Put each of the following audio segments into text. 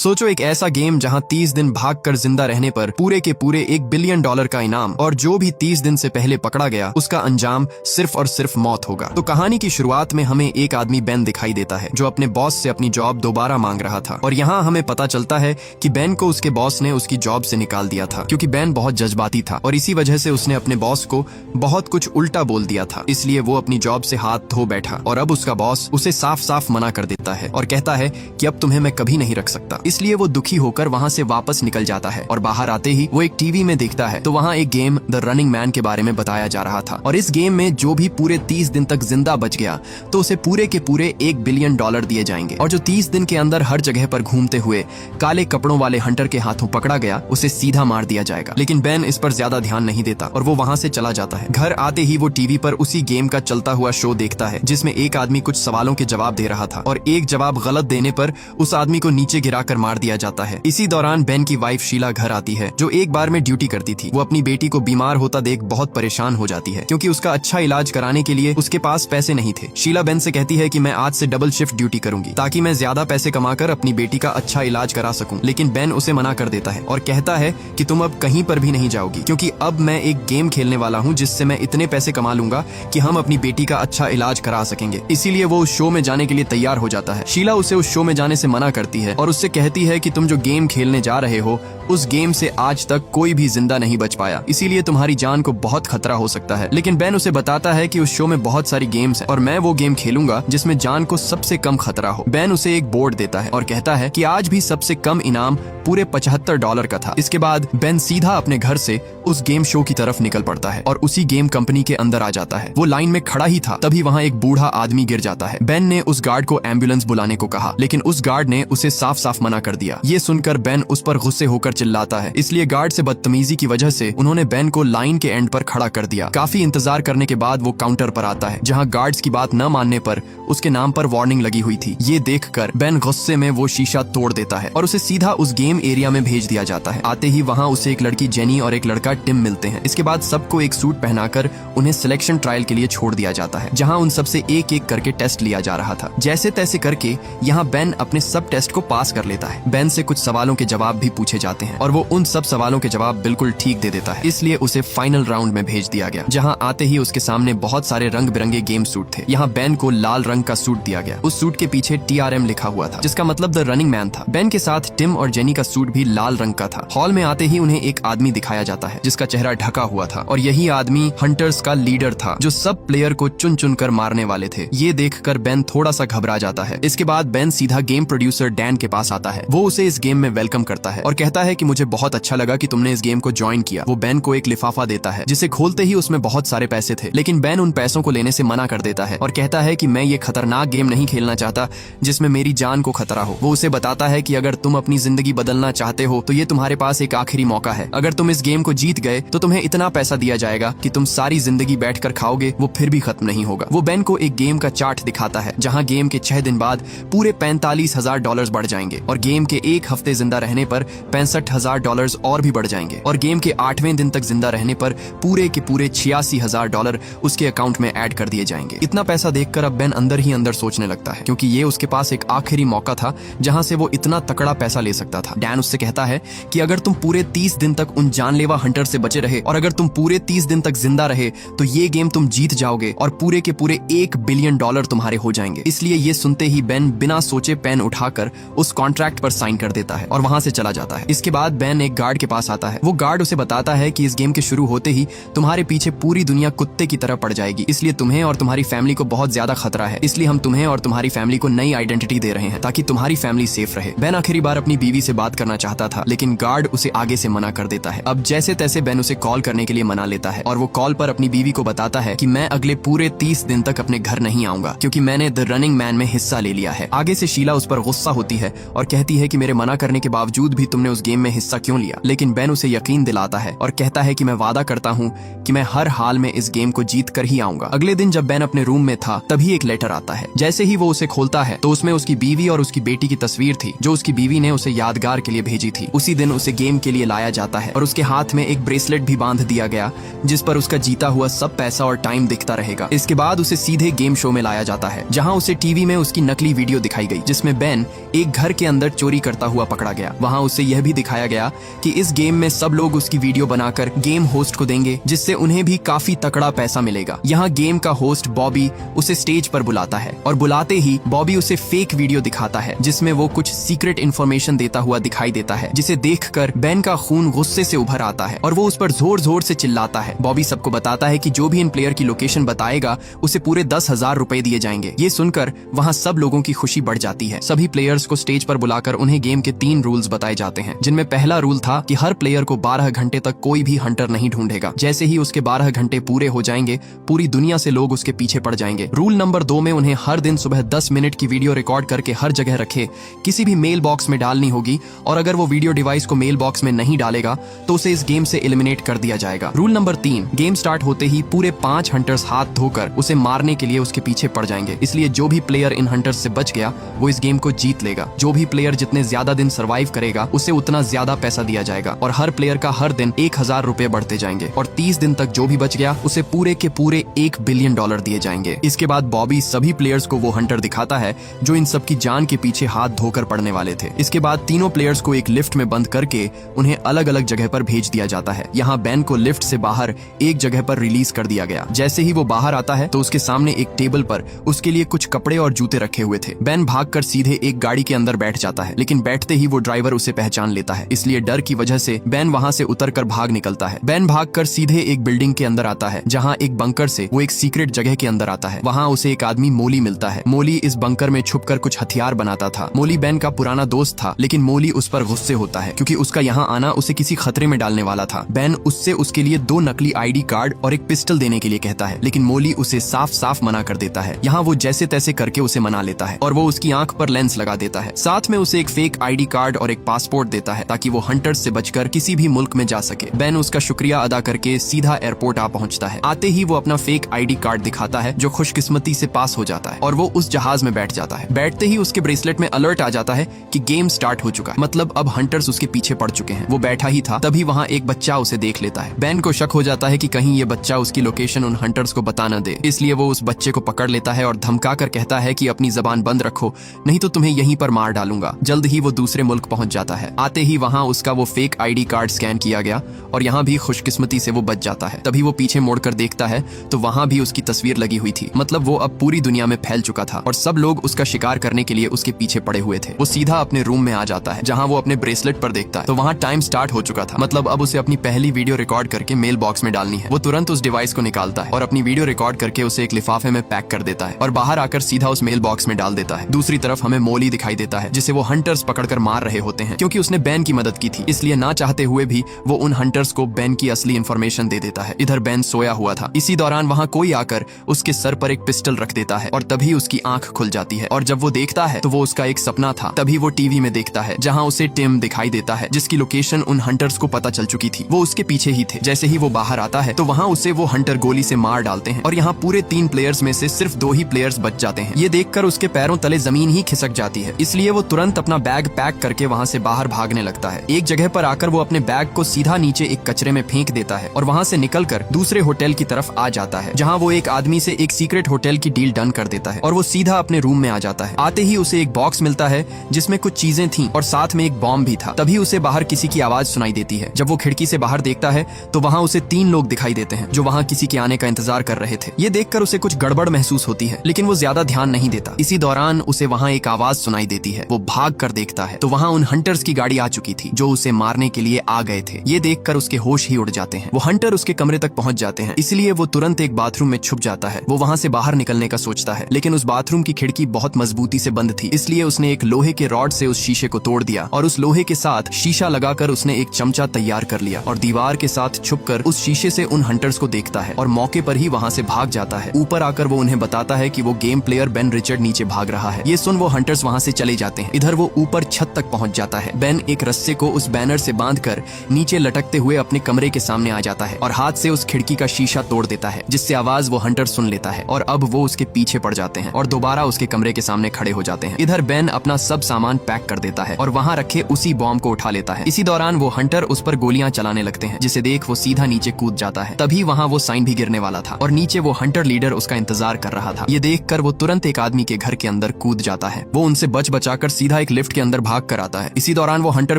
सोचो एक ऐसा गेम जहां 30 दिन भागकर जिंदा रहने पर पूरे के पूरे $1 बिलियन का इनाम, और जो भी 30 दिन से पहले पकड़ा गया उसका अंजाम सिर्फ और सिर्फ मौत होगा। तो कहानी की शुरुआत में हमें एक आदमी बेन दिखाई देता है जो अपने बॉस से अपनी जॉब दोबारा मांग रहा था, और यहाँ हमें पता चलता है कि बेन को उसके बॉस ने उसकी जॉब से निकाल दिया था क्योंकि बेन बहुत जज्बाती था और इसी वजह से उसने अपने बॉस को बहुत कुछ उल्टा बोल दिया था। इसलिए वो अपनी जॉब से हाथ धो बैठा और अब उसका बॉस उसे साफ साफ मना कर देता है और कहता है कि अब तुम्हें मैं कभी नहीं रख सकता। इसलिए वो दुखी होकर वहाँ से वापस निकल जाता है और बाहर आते ही वो एक टीवी में देखता है तो वहाँ एक गेम द रनिंग मैन के बारे में बताया जा रहा था, और इस गेम में जो भी पूरे 30 दिन तक जिंदा बच गया तो उसे पूरे के पूरे $1 बिलियन दिए जाएंगे, और जो 30 दिन के अंदर हर जगह पर घूमते हुए काले कपड़ों वाले हंटर के हाथों पकड़ा गया उसे सीधा मार दिया जाएगा। लेकिन बेन इस पर ज्यादा ध्यान नहीं देता और वो वहाँ से चला जाता है। घर आते ही वो टीवी पर उसी गेम का चलता हुआ शो देखता है जिसमें एक आदमी कुछ सवालों के जवाब दे रहा था और एक जवाब गलत देने पर उस आदमी को नीचे गिराकर मार दिया जाता है। इसी दौरान बेन की वाइफ शीला घर आती है जो एक बार में ड्यूटी करती थी। वो अपनी बेटी को बीमार होता देख बहुत परेशान हो जाती है क्योंकि उसका अच्छा इलाज कराने के लिए उसके पास पैसे नहीं थे। शीला बेन से कहती है कि मैं आज से डबल शिफ्ट ड्यूटी करूंगी ताकि मैं ज्यादा पैसे कमाकर अपनी बेटी का अच्छा इलाज करा सकूं, लेकिन बेन उसे मना कर देता है और कहता है कि तुम अब कहीं पर भी नहीं जाओगी क्योंकि अब मैं एक गेम खेलने वाला हूं जिससे मैं इतने पैसे कमा लूंगा कि हम अपनी बेटी का अच्छा इलाज करा सकेंगे। इसीलिए वो उस शो में जाने के लिए तैयार हो जाता है। शीला उसे उस शो में जाने से मना करती है और उससे कहती है कि तुम जो गेम खेलने जा रहे हो उस गेम से आज तक कोई भी जिंदा नहीं बच पाया, इसीलिए तुम्हारी जान को बहुत खतरा हो सकता है। लेकिन बेन उसे बताता है कि उस शो में बहुत सारी गेम्स हैं और मैं वो गेम खेलूंगा जिसमें जान को सबसे कम खतरा हो। बेन उसे एक बोर्ड देता है और कहता है कि आज भी सबसे कम इनाम पूरे $75 का था। इसके बाद बेन सीधा अपने घर से उस गेम शो की तरफ निकल पड़ता है और उसी गेम कंपनी के अंदर आ जाता है। वो लाइन में खड़ा ही था तभी वहाँ एक बूढ़ा आदमी गिर जाता है। बेन ने उस गार्ड को एम्बुलेंस बुलाने को कहा लेकिन उस गार्ड ने उसे साफ साफ मना कर दिया। ये सुनकर बेन उस पर गुस्से होकर चिल्लाता है, इसलिए गार्ड से बदतमीजी की वजह से उन्होंने बेन को लाइन के एंड पर खड़ा कर दिया। काफी इंतजार करने के बाद वो काउंटर पर आता है जहाँ गार्ड्स की बात न मानने पर उसके नाम पर वार्निंग लगी हुई थी। ये देखकर बेन गुस्से में वो शीशा तोड़ देता है और उसे सीधा उस गेम एरिया में भेज दिया जाता है। आते ही वहाँ उसे एक लड़की जेनी और एक लड़का टिम मिलते हैं। इसके बाद सबको एक सूट पहनाकर उन्हें सिलेक्शन ट्रायल के लिए छोड़ दिया जाता है जहाँ उन सबसे एक एक करके टेस्ट लिया जा रहा था। जैसे तैसे करके यहाँ बेन अपने सब टेस्ट को पास कर लेता है। बेन से कुछ सवालों के जवाब भी पूछे जाते हैं और वो उन सब सवालों के जवाब बिल्कुल ठीक दे देता है, इसलिए उसे फाइनल राउंड में भेज दिया गया जहाँ आते ही उसके सामने बहुत सारे रंग बिरंगे गेम सूट थे। यहाँ बेन को लाल रंग का सूट दिया गया। उस सूट के पीछे TRM लिखा हुआ था जिसका मतलब द रनिंग मैन था। बेन के साथ टिम और जेनी का सूट भी लाल रंग का था। हॉल में आते ही उन्हें एक आदमी दिखाया जाता है जिसका चेहरा ढका हुआ था और यही आदमी हंटर्स का लीडर था जो सब प्लेयर को चुन चुन कर मारने वाले थे। ये देखकर बेन थोड़ा सा घबरा जाता है। इसके बाद बेन सीधा गेम प्रोड्यूसर डैन के पास आता है। वो उसे इस गेम में वेलकम करता है और कहता है कि मुझे बहुत अच्छा लगा कि तुमने इस गेम को ज्वाइन किया। वो बेन को एक लिफाफा देता है जिसे खोलते ही उसमें बहुत सारे पैसे थे, लेकिन बेन उन पैसों को लेने से मना कर देता है और कहता है कि मैं ये खतरनाक गेम नहीं खेलना चाहता जिसमें मेरी जान को खतरा हो। वो उसे बताता है कि अगर तुम अपनी जिंदगी बदलना चाहते हो तो ये तुम्हारे पास एक आखिरी मौका है। अगर तुम इस गेम को जीत गए तो तुम्हें इतना पैसा दिया जाएगा कि तुम सारी जिंदगी बैठकर खाओगे, वो फिर भी खत्म नहीं होगा। वो बेन को एक गेम का चार्ट दिखाता है जहाँ गेम के 6 दिन बाद पूरे $45,000 बढ़ जाएंगे और गेम के 1 हफ्ते जिंदा रहने पर $65,000 और भी बढ़ जाएंगे और गेम के 8वें दिन तक जिंदा रहने पर पूरे के पूरे $86,000 उसके अकाउंट में ऐड कर दिए जाएंगे। इतना पैसा देखकर अब बेन अंदर ही अंदर सोचने लगता है क्योंकि ये उसके पास एक आखिरी मौका था जहां से वो इतना तकड़ा पैसा ले सकता था। डैन उससे कहता है कि अगर तुम पूरे 30 दिन तक उन जानलेवा हंटर से बचे रहे और अगर तुम पूरे 30 दिन तक जिंदा रहे तो ये गेम तुम जीत जाओगे और पूरे के पूरे $1 बिलियन तुम्हारे हो जाएंगे। इसलिए ये सुनते ही बेन बिना सोचे पेन उठाकर उस कॉन्ट्रैक्ट पर साइन कर देता है और वहां से चला जाता है। इसके बाद बेन एक गार्ड के पास आता है। वो गार्ड उसे बताता है कि इस गेम के शुरू होते ही तुम्हारे पीछे पूरी दुनिया कुत्ते की तरह पड़ जाएगी, इसलिए तुम्हें और तुम्हारी फैमिली को बहुत ज्यादा खतरा है। इसलिए हम तुम्हें और तुम्हारी फैमिली को नई आइडेंटिटी दे रहे हैं ताकि तुम्हारी फैमिली सेफ रहे। बेन आखिरी बार अपनी बीवी से बात करना चाहता था लेकिन गार्ड उसे आगे से मना कर देता है। अब जैसे तैसे बेन उसे कॉल करने के लिए मना लेता है और वो कॉल पर अपनी बीवी को बताता है कि मैं अगले पूरे 30 दिन तक अपने घर नहीं आऊंगा क्योंकि मैंने द रनिंग मैन में हिस्सा ले लिया है। आगे से शीला उस पर गुस्सा होती है और कहती है कि मेरे मना करने के बावजूद भी तुमने उस गेम गेम में हिस्सा क्यों लिया, लेकिन बेन उसे यकीन दिलाता है और कहता है कि मैं वादा करता हूँ कि मैं हर हाल में इस गेम को जीत कर ही आऊंगा। अगले दिन जब बेन अपने रूम में था तभी एक लेटर आता है। जैसे ही वो उसे खोलता है तो उसमें उसकी बीवी और उसकी बेटी की तस्वीर थी जो उसकी बीवी ने उसे यादगार के लिए भेजी थी। उसी दिन उसे गेम के लिए लाया जाता है और उसके हाथ में एक ब्रेसलेट भी बांध दिया गया जिस पर उसका जीता हुआ सब पैसा और टाइम दिखता रहेगा। इसके बाद उसे सीधे गेम शो में लाया जाता है जहाँ उसे टीवी में उसकी नकली वीडियो दिखाई गई जिसमें बेन एक घर के अंदर चोरी करता हुआ पकड़ा गया। वहाँ उसे यह भी दिखाया गया कि इस गेम में सब लोग उसकी वीडियो बनाकर गेम होस्ट को देंगे जिससे उन्हें भी काफी तकड़ा पैसा मिलेगा। यहाँ गेम का होस्ट बॉबी उसे स्टेज पर बुलाता है और बुलाते ही बॉबी उसे फेक वीडियो दिखाता है जिसमें वो कुछ सीक्रेट इन्फॉर्मेशन देता हुआ दिखाई देता है जिसे देखकर बेन का खून गुस्से से उभर आता है और वो उस पर जोर जोर से चिल्लाता है। बॉबी सबको बताता है कि जो भी इन प्लेयर की लोकेशन बताएगा उसे पूरे 10,000 रुपए दिए जाएंगे। ये सुनकर वहाँ सब लोगों की खुशी बढ़ जाती है। सभी प्लेयर्स को स्टेज पर बुलाकर उन्हें गेम के 3 रूल्स बताए जाते हैं जिनमें पहला रूल था कि हर प्लेयर को 12 घंटे तक कोई भी हंटर नहीं ढूंढेगा। जैसे ही उसके 12 घंटे पूरे हो जाएंगे पूरी दुनिया से लोग उसके पीछे पड़ जाएंगे। रूल नंबर 2 में उन्हें हर दिन सुबह 10 मिनट की वीडियो रिकॉर्ड करके हर जगह रखे किसी भी मेल बॉक्स में डालनी होगी और अगर वो वीडियो डिवाइस को मेल बॉक्स में नहीं डालेगा तो उसे इस गेम से एलिमिनेट कर दिया जाएगा। रूल नंबर 3, गेम स्टार्ट होते ही पूरे 5 हंटर्स हाथ धोकर उसे मारने के लिए उसके पीछे पड़ जाएंगे। इसलिए जो भी प्लेयर इन हंटर्स से बच गया वो इस गेम को जीत लेगा। जो भी प्लेयर जितने ज्यादा दिन सर्वाइव करेगा उसे उतना ज्यादा पैसा दिया जाएगा और हर प्लेयर का हर दिन 1,000 रुपए बढ़ते जाएंगे और 30 दिन तक जो भी बच गया उसे पूरे के पूरे $1 बिलियन दिए जाएंगे। इसके बाद बॉबी सभी प्लेयर्स को वो हंटर दिखाता है जो इन सबकी जान के पीछे हाथ धोकर पड़ने वाले थे। इसके बाद तीनों प्लेयर्स को एक लिफ्ट में बंद करके उन्हें अलग अलग जगह पर भेज दिया जाता है। यहाँ बेन को लिफ्ट से बाहर एक जगह पर रिलीज कर दिया गया। जैसे ही वो बाहर आता है तो उसके सामने एक टेबल पर उसके लिए कुछ कपड़े और जूते रखे हुए थे। बेन भागकर सीधे एक गाड़ी के अंदर बैठ जाता है लेकिन बैठते ही वो ड्राइवर उसे पहचान लेता है। इसलिए डर की वजह से बेन वहाँ से उतरकर भाग निकलता है। बेन भागकर सीधे एक बिल्डिंग के अंदर आता है जहाँ एक बंकर से वो एक सीक्रेट जगह के अंदर आता है। वहाँ उसे एक आदमी मोली मिलता है। मोली इस बंकर में छुपकर कुछ हथियार बनाता था। मोली बेन का पुराना दोस्त था लेकिन मोली उस पर गुस्से होता है क्योंकि उसका यहाँ आना उसे किसी खतरे में डालने वाला था। बेन उससे उसके लिए 2 नकली ID कार्ड और एक पिस्टल देने के लिए कहता है लेकिन मोली उसे साफ साफ मना कर देता है। यहाँ वो जैसे तैसे करके उसे मना लेता है और वो उसकी आंख पर लेंस लगा देता है। साथ में उसे एक फेक ID कार्ड और एक पासपोर्ट देता है ताकि वो हंटर्स से बचकर किसी भी मुल्क में जा सके। बेन उसका शुक्रिया अदा करके सीधा एयरपोर्ट आ पहुंचता है। आते ही वो अपना फेक ID कार्ड दिखाता है जो खुशकिस्मती से पास हो जाता है और वो उस जहाज में बैठ जाता है। बैठते ही उसके ब्रेसलेट में अलर्ट आ जाता है कि गेम स्टार्ट हो चुका है, मतलब अब हंटर्स उसके पीछे पड़ चुके हैं। वो बैठा ही था तभी वहाँ एक बच्चा उसे देख लेता है। बेन को शक हो जाता है कि कहीं ये बच्चा उसकी लोकेशन उन हंटर्स को बता न दे, इसलिए वो उस बच्चे को पकड़ लेता है और धमका कर कहता है कि अपनी जबान बंद रखो नहीं तो तुम्हें यहीं पर मार डालूंगा। जल्द ही वो दूसरे मुल्क पहुंच जाता है। आते ही वहाँ उसका वो फेक ID कार्ड स्कैन किया गया और यहाँ भी खुशकिस्मती से वो बच जाता है। तभी वो पीछे मोड़कर देखता है तो वहाँ भी उसकी तस्वीर लगी हुई थी, मतलब वो अब पूरी दुनिया में फैल चुका था और सब लोग उसका शिकार करने के लिए उसके पीछे पड़े हुए थे। वो सीधा अपने रूम में आ जाता है जहाँ वो अपने ब्रेसलेट पर देखता है तो वहाँ टाइम स्टार्ट हो चुका था, मतलब अब उसे अपनी पहली वीडियो रिकॉर्ड करके मेल बॉक्स में डालनी है। वो तुरंत उस डिवाइस को निकालता है और अपनी वीडियो रिकॉर्ड करके उसे एक लिफाफे में पैक कर देता है और बाहर आकर सीधा उस मेल बॉक्स में डाल देता है। दूसरी तरफ हमें मोली दिखाई देता है जिसे वो हंटर्स पकड़कर मार रहे होते हैं। क्योंकि उसने बेन की मदद की थी इसलिए ना चाहते हुए भी वो उन हंटर्स को बेन की असली इन्फॉर्मेशन दे देता है। इधर बेन सोया हुआ था। इसी दौरान वहाँ कोई आकर उसके सर पर एक पिस्टल रख देता है और तभी उसकी आंख खुल जाती है और जब वो देखता है तो वो उसका एक सपना था। तभी वो टीवी में देखता है जहाँ उसे टिम दिखाई देता है जिसकी लोकेशन उन हंटर्स को पता चल चुकी थी। वो उसके पीछे ही थे। जैसे ही वो बाहर आता है तो वहाँ उसे वो हंटर गोली से मार डालते हैं और यहाँ पूरे 3 प्लेयर्स में से सिर्फ 2 ही प्लेयर्स बच जाते हैं। ये देखकर उसके पैरों तले जमीन ही खिसक जाती है, इसलिए वो तुरंत अपना बैग पैक करके वहाँ से बाहर भागने लगता है। एक जगह पर आकर वो अपने बैग को सीधा नीचे एक कचरे में फेंक देता है और वहाँ से निकलकर दूसरे होटल की तरफ आ जाता है जहाँ वो एक आदमी से एक सीक्रेट होटल की डील डन कर देता है और वो सीधा अपने रूम में आ जाता है। आते ही उसे एक बॉक्स मिलता है जिसमें कुछ चीजें थीं और साथ में एक बॉम्ब भी था। तभी उसे बाहर किसी की आवाज सुनाई देती है। जब वो खिड़की से बाहर देखता है तो वहाँ उसे 3 लोग दिखाई देते हैं जो वहाँ किसी के आने का इंतजार कर रहे थे। ये देखकर उसे कुछ गड़बड़ महसूस होती है लेकिन वो ज्यादा ध्यान नहीं देता। इसी दौरान उसे वहाँ एक आवाज सुनाई देती है। वो भाग कर देखता है तो वहाँ उन हंटर्स की गाड़ी आ चुकी थी जो उसे मारने के लिए आ गए थे। ये देखकर उसके होश ही उड़ जाते हैं। वो हंटर उसके कमरे तक पहुंच जाते हैं, इसलिए वो तुरंत एक बाथरूम में छुप जाता है। वो वहाँ से बाहर निकलने का सोचता है लेकिन उस बाथरूम की खिड़की बहुत मजबूती से बंद थी, इसलिए उसने एक लोहे के रॉड से उस शीशे को तोड़ दिया और उस लोहे के साथ शीशा लगाकर उसने एक चमचा तैयार कर लिया और दीवार के साथ छुपकर उस शीशे से उन हंटर्स को देखता है और मौके पर ही वहाँ से भाग जाता है। ऊपर आकर वो उन्हें बताता है कि वो गेम प्लेयर बेन रिचर्ड नीचे भाग रहा है। ये सुन वो हंटर्स वहाँ से चले जाते हैं। इधर वो ऊपर छत तक पहुँच जाता है। बेन एक रस्से को उस बैनर से बांधकर नीचे लटकते हुए अपने कमरे के सामने आ जाता है और हाथ से उस खिड़की का शीशा तोड़ देता है, जिससे आवाज वो हंटर सुन लेता है और अब वो उसके पीछे पड़ जाते हैं और दोबारा उसके कमरे के सामने खड़े हो जाते हैं। इधर बेन अपना सब सामान पैक कर देता है और वहाँ रखे उसी बॉम्ब को उठा लेता है। इसी दौरान वो हंटर उस पर गोलियां चलाने लगते हैं, जिसे देख वो सीधा नीचे कूद जाता है। तभी वहाँ वो साइन भी गिरने वाला था और नीचे वो हंटर लीडर उसका इंतजार कर रहा था। ये देखकर वो तुरंत एक आदमी के घर के अंदर कूद जाता है। वो उनसे बच बचाकर सीधा एक लिफ्ट के अंदर भाग कर आता है। इसी दौरान वो हंटर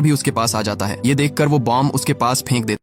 भी उसके पास आ जाता है। ये देखकर वो बॉम्ब उसके पास फेंक देता है।